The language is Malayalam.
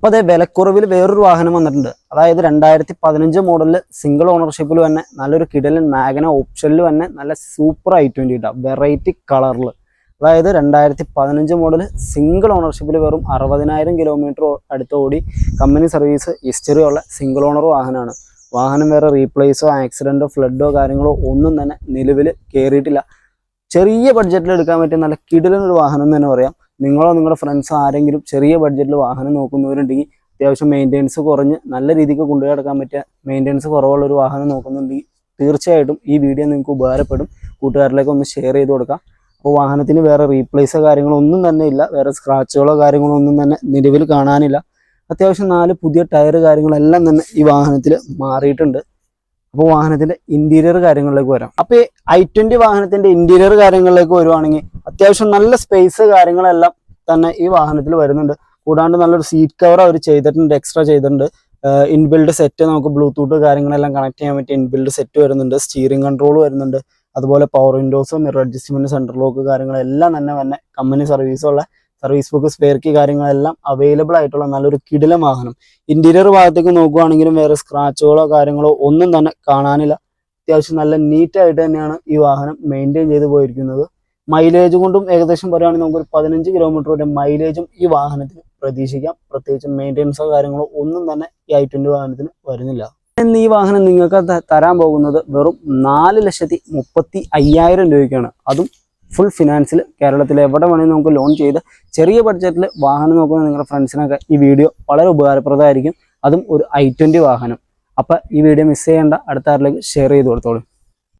അപ്പോൾ അതേ വിലക്കുറവിൽ വേറൊരു വാഹനം വന്നിട്ടുണ്ട്. അതായത് 2015 മോഡലിൽ സിംഗിൾ ഓണർഷിപ്പിൽ തന്നെ നല്ലൊരു കിടിലൻ മാഗ്ന ഓപ്ഷനിൽ തന്നെ നല്ല സൂപ്പർ i20 ഇട്ടാം, വെറൈറ്റി കളറിൽ. അതായത് 2015 മോഡൽ സിംഗിൾ ഓണർഷിപ്പിൽ വെറും 60,000 കിലോമീറ്റർ അടുത്ത് ഓടി കമ്പനി സർവീസ് ഹിസ്റ്ററി ഉള്ള സിംഗിൾ ഓണർ വാഹനമാണ്. വാഹനം വേറെ റീപ്ലേസോ ആക്സിഡൻറ്റോ ഫ്ലഡോ കാര്യങ്ങളോ ഒന്നും തന്നെ നിലവിൽ കയറിയിട്ടില്ല. ചെറിയ ബഡ്ജറ്റിൽ എടുക്കാൻ പറ്റിയ നല്ല കിടിലനൊരു വാഹനം എന്ന് തന്നെ പറയാം. നിങ്ങളോ നിങ്ങളുടെ ഫ്രണ്ട്സോ ആരെങ്കിലും ചെറിയ ബഡ്ജറ്റിൽ വാഹനം നോക്കുന്നവരുണ്ടെങ്കിൽ, അത്യാവശ്യം മെയിൻ്റെനൻസ് കുറഞ്ഞ് നല്ല രീതിക്ക് കൊണ്ടുപോയി നടക്കാൻ പറ്റിയ മെയിൻ്റെനൻസ് കുറവുള്ളൊരു വാഹനം നോക്കുന്നുണ്ടെങ്കിൽ തീർച്ചയായിട്ടും ഈ വീഡിയോ നിങ്ങൾക്ക് ഉപകാരപ്പെടും. കൂട്ടുകാരിലേക്ക് ഒന്ന് ഷെയർ ചെയ്ത് കൊടുക്കാം. അപ്പോൾ വാഹനത്തിന് വേറെ റീപ്ലേസോ കാര്യങ്ങളോ ഒന്നും തന്നെ ഇല്ല, വേറെ സ്ക്രാച്ചുകളോ കാര്യങ്ങളോ ഒന്നും തന്നെ നിലവിൽ കാണാനില്ല. അത്യാവശ്യം 4 പുതിയ ടയർ കാര്യങ്ങളെല്ലാം തന്നെ ഈ വാഹനത്തിൽ മാറിയിട്ടുണ്ട്. അപ്പോൾ വാഹനത്തിന്റെ ഇന്റീരിയർ കാര്യങ്ങളിലേക്ക് വരാം. അപ്പോൾ ഈ i20 വാഹനത്തിന്റെ ഇന്റീരിയർ കാര്യങ്ങളിലേക്ക് വരുവാണെങ്കിൽ അത്യാവശ്യം നല്ല സ്പേസ് കാര്യങ്ങളെല്ലാം തന്നെ ഈ വാഹനത്തിൽ വരുന്നുണ്ട്. കൂടാണ്ട് നല്ലൊരു സീറ്റ് കവർ അവർ ചെയ്തിട്ടുണ്ട്, എക്സ്ട്രാ ചെയ്തിട്ടുണ്ട്. ഇൻബിൽഡ് സെറ്റ്, നമുക്ക് ബ്ലൂടൂത്ത് കാര്യങ്ങളെല്ലാം കണക്ട് ചെയ്യാൻ പറ്റിയ ഇൻബിൽഡ് സെറ്റ് വരുന്നുണ്ട്. സ്റ്റിയറിംഗ് കൺട്രോൾ വരുന്നുണ്ട്. അതുപോലെ power windows, mirror adjustment, central lock കാര്യങ്ങളെല്ലാം തന്നെ കമ്പനി സർവീസുള്ള സർവീസ് ബുക്ക്, സ്പെയർ കീ കാര്യങ്ങളെല്ലാം അവൈലബിൾ ആയിട്ടുള്ള നല്ലൊരു കിടിലൻ വാഹനം. ഇന്റീരിയർ ഭാഗത്തേക്ക് നോക്കുകയാണെങ്കിലും വേറെ സ്ക്രാച്ചുകളോ കാര്യങ്ങളോ ഒന്നും തന്നെ കാണാനില്ല. അത്യാവശ്യം നല്ല നീറ്റായിട്ട് തന്നെയാണ് ഈ വാഹനം മെയിൻറ്റെയിൻ ചെയ്ത് പോയിരിക്കുന്നത്. മൈലേജ് കൊണ്ടും ഏകദേശം പറയുകയാണെങ്കിൽ നമുക്കൊരു 15 കിലോമീറ്റർ വരെ മൈലേജും ഈ വാഹനത്തിന് പ്രതീക്ഷിക്കാം. പ്രത്യേകിച്ച് മെയിൻ്റെനൻസോ കാര്യങ്ങളോ ഒന്നും തന്നെ ഈ i20 വാഹനത്തിന് വരുന്നില്ല. ഇന്ന് ഈ വാഹനം നിങ്ങൾക്ക് തരാൻ പോകുന്നത് വെറും 4,35,000 രൂപയ്ക്കാണ്. അതും ഫുൾ ഫിനാൻസിൽ കേരളത്തിൽ എവിടെ വേണമെങ്കിൽ നമുക്ക് ലോൺ ചെയ്ത് ചെറിയ ബഡ്ജറ്റിൽ വാഹനം നോക്കുന്ന നിങ്ങളുടെ ഫ്രണ്ട്സിനൊക്കെ ഈ വീഡിയോ വളരെ ഉപകാരപ്രദമായിരിക്കും. അതും ഒരു i20 വാഹനം. അപ്പോൾ ഈ വീഡിയോ മിസ് ചെയ്യേണ്ട, അടുത്ത ആരിലേക്ക് ഷെയർ ചെയ്ത് കൊടുത്തോളൂ.